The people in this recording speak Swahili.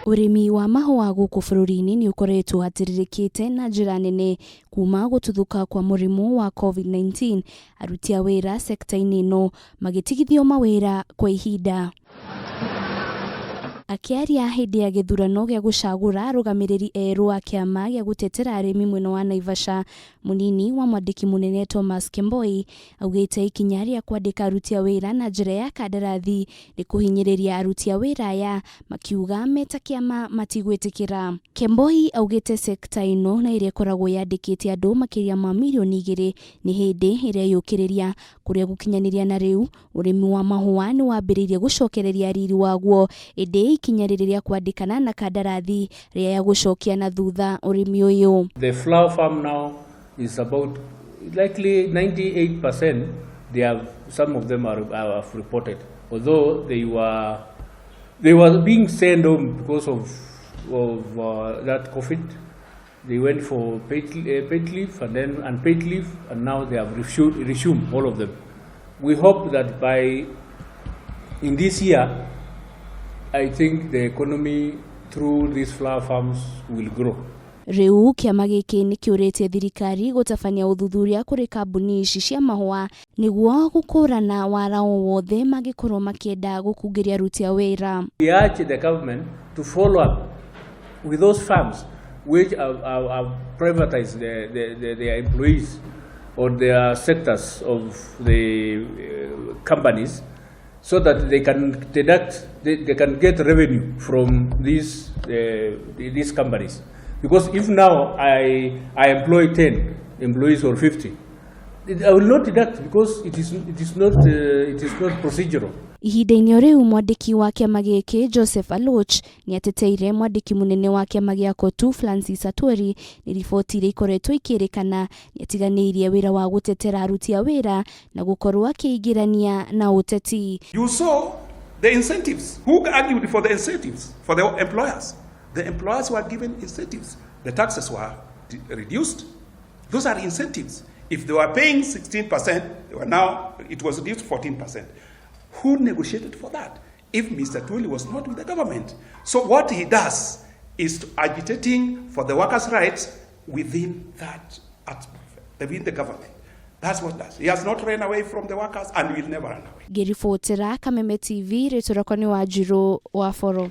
Urimi wa mahũa gũkũ bũrũri-inĩ nĩ ũkoretwo hatĩrĩrĩkĩte na njĩra nene kuma gũtuthuka kwa mũrimũ wa COVID-19. Aruti a wĩra sekta-inĩ ĩno magĩtigithio mawĩra kwa ihinda. Akiaria hĩndĩ ya gĩthurano gĩa gũcagũra arũgamĩrĩri erũ a Kiama gĩa gutetera arimi mwena wa Naivasha, munini wa mwandĩki munene Thomas Kemboi augĩte ikinya rĩa kwandĩka aruti a wĩra na njĩra ya kadarathi nĩ kũhinyĩrĩria aruti a wĩra aya, makiuga meta Kiama matigwĩtĩkĩra. Kemboi augĩte sekta ĩno na ĩrĩa ĩkoragwo yandĩkĩte andũ makĩria ma milioni 2 nĩ hĩndĩ ĩrĩa yũkĩrĩria, kũrĩa gũkinyanĩria na rĩu ũrĩmi wa mahũa nĩ wambĩrĩirie gũcokereria riri waguo, ĩndĩ ikinya rĩrĩa kwandĩkana na kadarathi rĩa ya gũcokia na thutha ũrĩmi ũyũ. The flower farm now is about likely 98%. Some of them are reported, although they were being sent home because of that COVID. They went for paid leave and then unpaid leave, and now they have resumed all of them. We hope that in this year, I think the economy through these flower farms will grow. Rĩu Kiama gĩkĩ nĩ kĩũrĩtie thirikari gũtabania ũthuthuria kũrĩ kambuni ici cia mahũa nĩguo gũkũrana wara o wothe mangĩkorwo makĩenda gũkungĩria aruti a wĩra. We urge the government to follow up with those farms which have privatized their employees or their sectors of the companies, so that they can get revenue from these companies. Because if now I employ 10 employees or 50, I will not deduct because it is not procedural. Ihinda-inĩ o rĩu mwandĩki wa Kiama gĩkĩ Joseph Aloch nĩ ateteire mwandĩki munene wa Kiama gĩa Kotu Francis Atwoli nĩ riboti iria ikoretwo ikĩrĩkana nĩ atiganĩirie wĩra wa gũtetera aruti a wĩra na gũkorwo akĩingĩrania na ũteti. You saw the incentives. Who argued for the incentives for the employers? The employers were given incentives. The taxes were reduced. Those are incentives. If they were paying 16%, it was reduced to 14%. Who negotiated for that? If Mr. Atwoli was not with the government. So what he does is agitating for the workers' rights within the government. That's what does. He has not run away from the workers and will never run away. Ngĩribotera Kameme TV, rĩtwa rĩakwa nĩ Wanjirũ wa Foro.